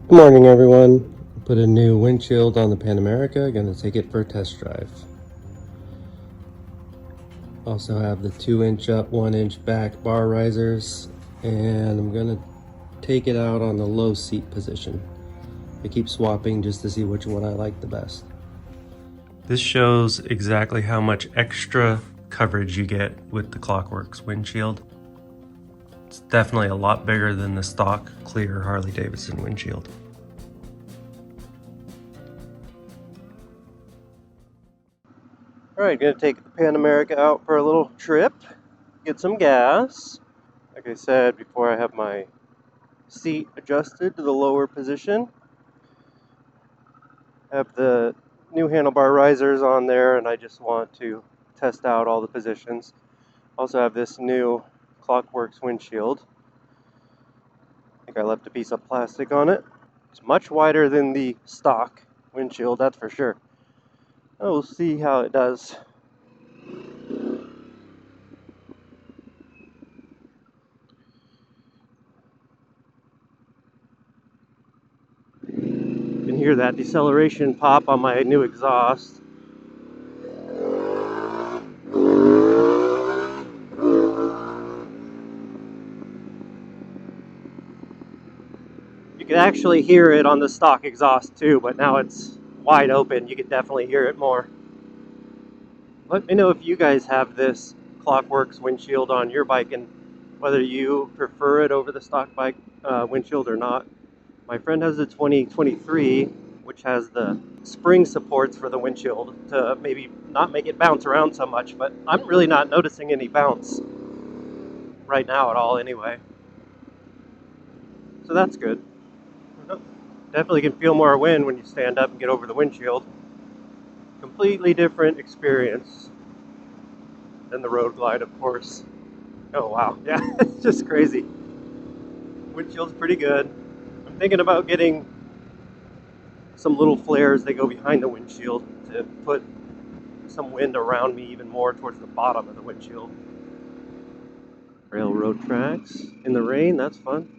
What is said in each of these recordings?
Good morning, everyone. Put a new windshield on the Pan America. Gonna take it for a test drive. Also have the 2-inch up, 1-inch back bar risers, and I'm gonna take it out on the low seat position. I keep swapping just to see which one I like the best. This shows exactly how much extra coverage you get with the Klock Werks windshield. It's definitely a lot bigger than the stock clear Harley-Davidson windshield. Alright, gonna take the Pan America out for a little trip, get some gas. Like I said before, I have my seat adjusted to the lower position. Have the new handlebar risers on there, and I just want to test out all the positions. Also have this new Klock Werks windshield. I think I left a piece of plastic on it. It's much wider than the stock windshield, that's for sure. We'll see how it does. You can hear that deceleration pop on my new exhaust. You can actually hear it on the stock exhaust too, but now it's wide open. You can definitely hear it more. Let me know if you guys have this Klock Werks windshield on your bike and whether you prefer it over the stock bike windshield or not. My friend has the 2023, which has the spring supports for the windshield to maybe not make it bounce around so much, but I'm really not noticing any bounce right now at all anyway. So that's good. Definitely can feel more wind when you stand up and get over the windshield. Completely different experience than the road glide, of course. Oh wow, yeah, it's just crazy. Windshield's pretty good. I'm thinking about getting some little flares that go behind the windshield to put some wind around me even more towards the bottom of the windshield. Railroad tracks in the rain, that's fun.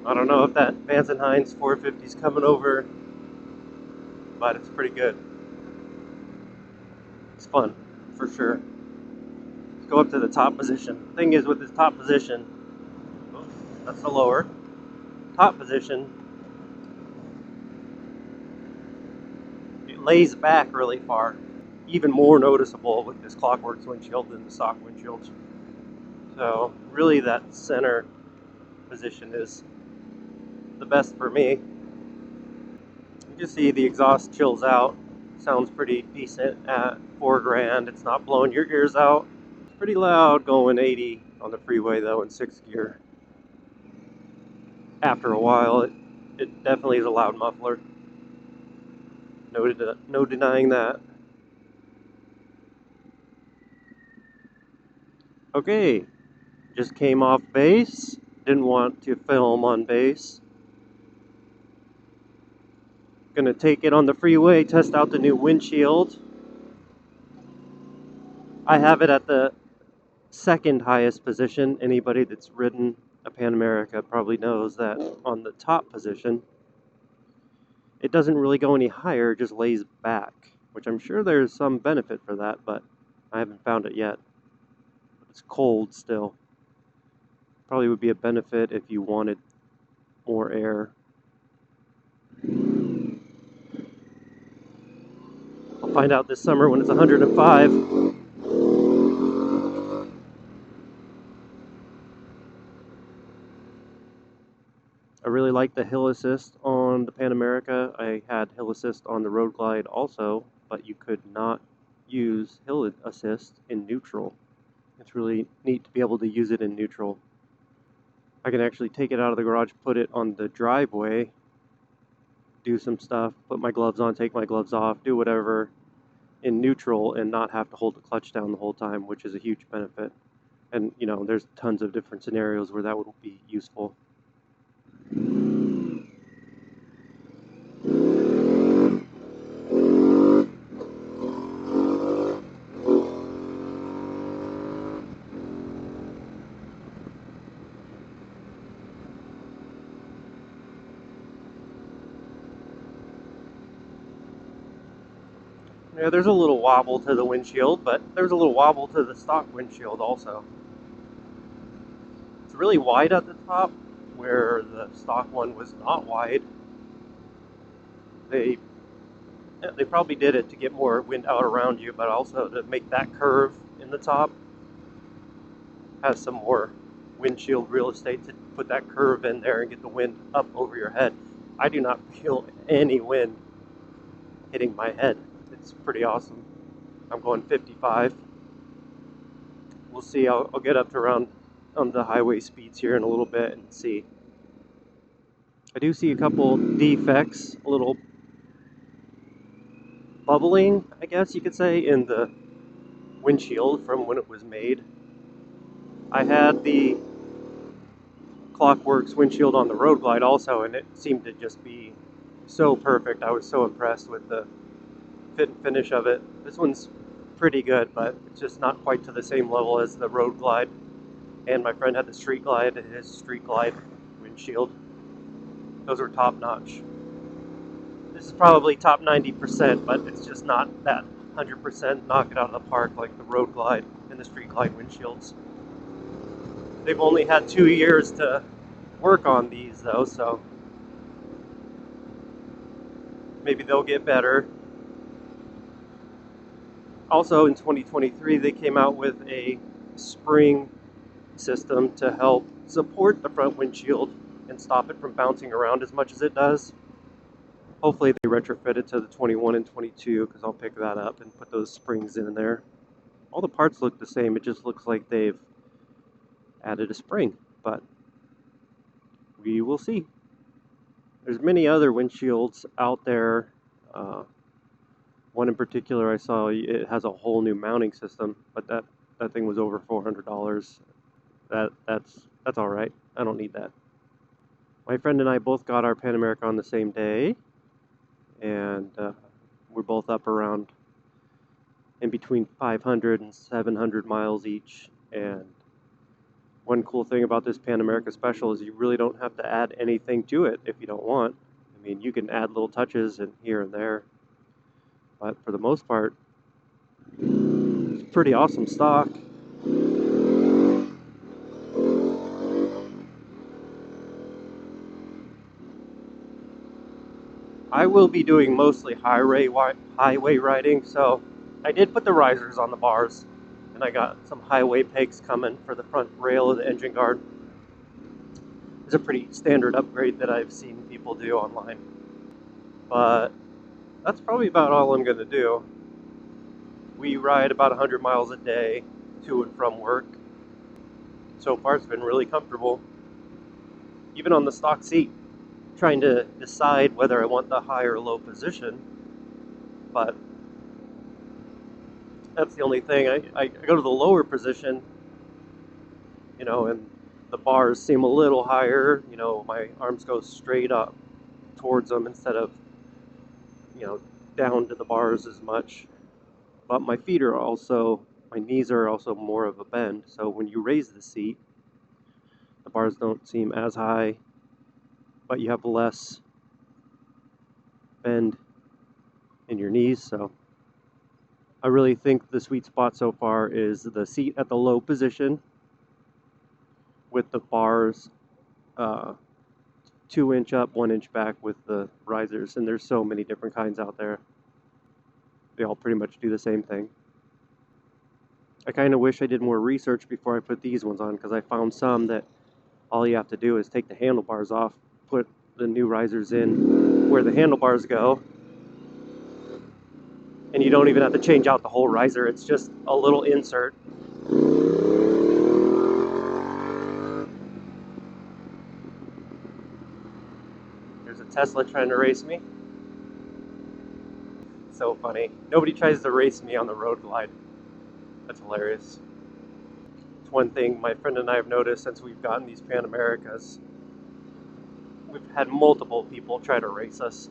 I don't know if that Vance Hines 450 is coming over, but it's pretty good. It's fun, for sure. Let's go up to the top position. The thing is with this top position, that's the lower. Top position, it lays back really far. Even more noticeable with this Klock Werks windshield than the stock windshields. So really that center position is the best for me. You can see the exhaust chills out. Sounds pretty decent at 4 grand. It's not blowing your ears out. It's pretty loud going 80 on the freeway though in 6th gear. After a while, it definitely is a loud muffler. No denying that. Okay, just came off base. Didn't want to film on base. Gonna take it on the freeway, test out the new windshield. I have it at the second highest position. Anybody that's ridden a Pan America probably knows that on the top position, it doesn't really go any higher, it just lays back, which I'm sure there's some benefit for that, but I haven't found it yet. It's cold still. Probably would be a benefit if you wanted more air. I'll find out this summer when it's 105. I really like the hill assist on the Pan America. I had hill assist on the Road Glide also, but you could not use hill assist in neutral. It's really neat to be able to use it in neutral. I can actually take it out of the garage, put it on the driveway, do some stuff, put my gloves on, take my gloves off, do whatever in neutral and not have to hold the clutch down the whole time, which is a huge benefit. And you know, there's tons of different scenarios where that would be useful. Yeah, there's a little wobble to the windshield, but there's a little wobble to the stock windshield also. It's really wide at the top, where the stock one was not wide. They probably did it to get more wind out around you, but also to make that curve in the top has some more windshield real estate to put that curve in there and get the wind up over your head. I do not feel any wind hitting my head. It's pretty awesome. I'm going 55. We'll see. I'll get up to around on the highway speeds here in a little bit and see. I do see a couple defects, a little bubbling, I guess you could say, in the windshield from when it was made. I had the Klock Werks windshield on the Road Glide also, and it seemed to just be so perfect. I was so impressed with the fit and finish of it. This one's pretty good, but it's just not quite to the same level as the Road Glide. And my friend had the Street Glide, and his Street Glide windshield. Those were top notch. This is probably top 90%, but it's just not that 100% knock it out of the park like the Road Glide and the Street Glide windshields. They've only had 2 years to work on these though, so maybe they'll get better. Also in 2023 they came out with a spring system to help support the front windshield and stop it from bouncing around as much as it does. Hopefully they retrofit it to the 21 and 22 because I'll pick that up and put those springs in there. All the parts look the same, it just looks like they've added a spring, but we will see. There's many other windshields out there. One in particular I saw, it has a whole new mounting system, but that thing was over $400. That's all right. I don't need that. My friend and I both got our Pan America on the same day, and we're both up around in between 500 and 700 miles each. And one cool thing about this Pan America Special is you really don't have to add anything to it if you don't want. I mean, you can add little touches in here and there, but for the most part, it's pretty awesome stock. I will be doing mostly highway riding, so I did put the risers on the bars, and I got some highway pegs coming for the front rail of the engine guard. It's a pretty standard upgrade that I've seen people do online, but that's probably about all I'm going to do. We ride about 100 miles a day to and from work. So far it's been really comfortable, even on the stock seat, trying to decide whether I want the high or low position, but that's the only thing. I go to the lower position, and the bars seem a little higher, my arms go straight up towards them instead of, down to the bars as much. But my knees are also more of a bend, so when you raise the seat, the bars don't seem as high, but you have less bend in your knees. So I really think the sweet spot so far is the seat at the low position with the bars 2 inch up, 1 inch back with the risers, and there's so many different kinds out there. They all pretty much do the same thing. I kind of wish I did more research before I put these ones on, because I found some that all you have to do is take the handlebars off, put the new risers in where the handlebars go, and you don't even have to change out the whole riser. It's just a little insert. There's a Tesla trying to race me. So funny. Nobody tries to race me on the Road Glide. That's hilarious. It's one thing my friend and I have noticed since we've gotten these Pan Americas. We've had multiple people try to race us.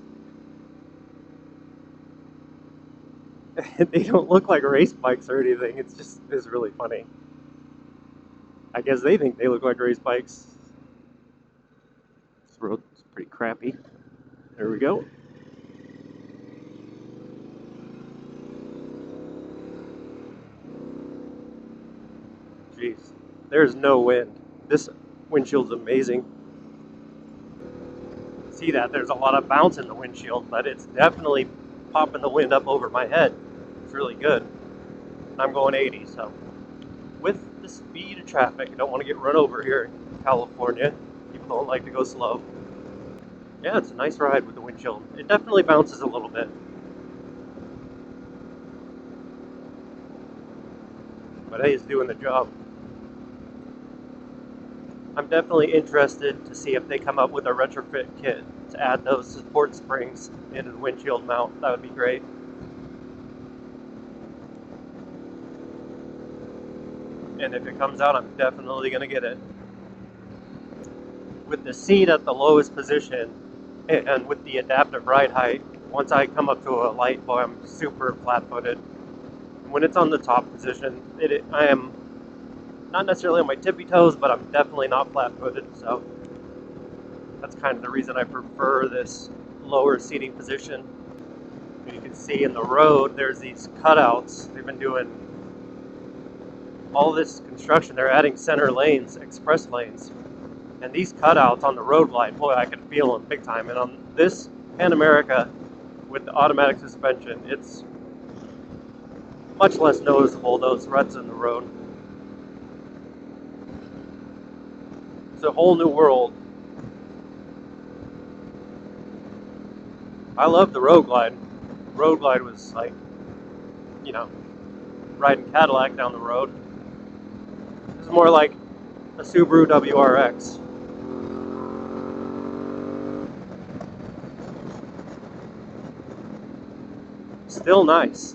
They don't look like race bikes or anything. It's really funny. I guess they think they look like race bikes. This road's pretty crappy. There we go. Jeez, there's no wind. This windshield's amazing. See that there's a lot of bounce in the windshield, but it's definitely popping the wind up over my head. It's really good. And I'm going 80, so with the speed of traffic, I don't want to get run over here in California. People don't like to go slow. Yeah, it's a nice ride with the windshield. It definitely bounces a little bit, but hey, it's doing the job. I'm definitely interested to see if they come up with a retrofit kit to add those support springs into the windshield mount. That would be great. And if it comes out, I'm definitely going to get it. With the seat at the lowest position and with the adaptive ride height, once I come up to a light, boy, I'm super flat-footed. When it's on the top position, I am not necessarily on my tippy toes, but I'm definitely not flat-footed, so that's kind of the reason I prefer this lower seating position. You can see in the road, there's these cutouts. They've been doing all this construction. They're adding center lanes, express lanes, and these cutouts on the road light, boy, I can feel them big time. And on this Pan America with the automatic suspension, it's much less noticeable, those ruts in the road. It's a whole new world. I love the Road Glide. Road Glide was like, you know, riding Cadillac down the road. This is more like a Subaru WRX. Still nice,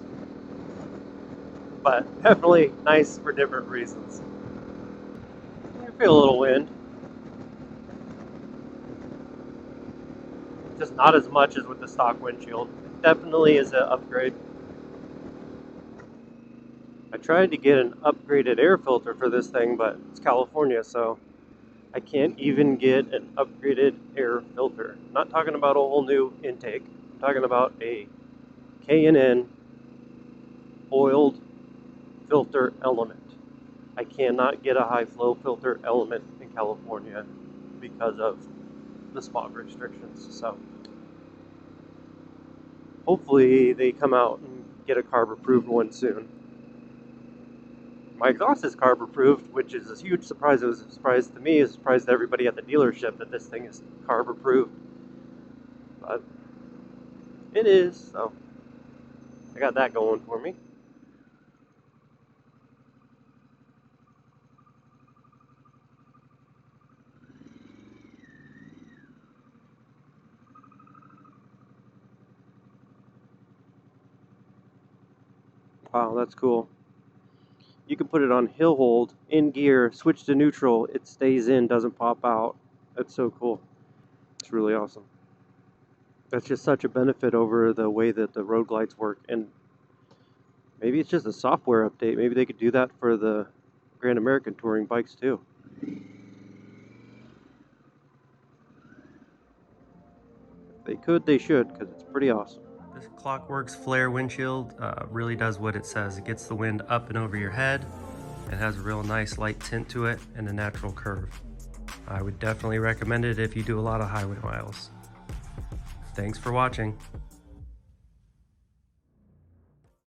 but definitely nice for different reasons. I feel a little wind. Just not as much as with the stock windshield. It definitely is an upgrade. I tried to get an upgraded air filter for this thing, but it's California, so I can't even get an upgraded air filter. I'm not talking about a whole new intake. I'm talking about a K&N oiled filter element. I cannot get a high flow filter element in California because of the smog restrictions. So hopefully they come out and get a carb approved one soon. My exhaust is carb approved, which is a huge surprise. It was a surprise to me, a surprise to everybody at the dealership that this thing is carb approved. But it is, so I got that going for me. Wow, that's cool. You can put it on hill hold, in gear, switch to neutral, it stays in, doesn't pop out. That's so cool. It's really awesome. That's just such a benefit over the way that the road glides work. And maybe it's just a software update. Maybe they could do that for the Grand American touring bikes too. If they could, they should, because it's pretty awesome. This Klock Werks flare windshield really does what it says. It gets the wind up and over your head. It has a real nice light tint to it and a natural curve. I would definitely recommend it if you do a lot of highway miles. Thanks for watching.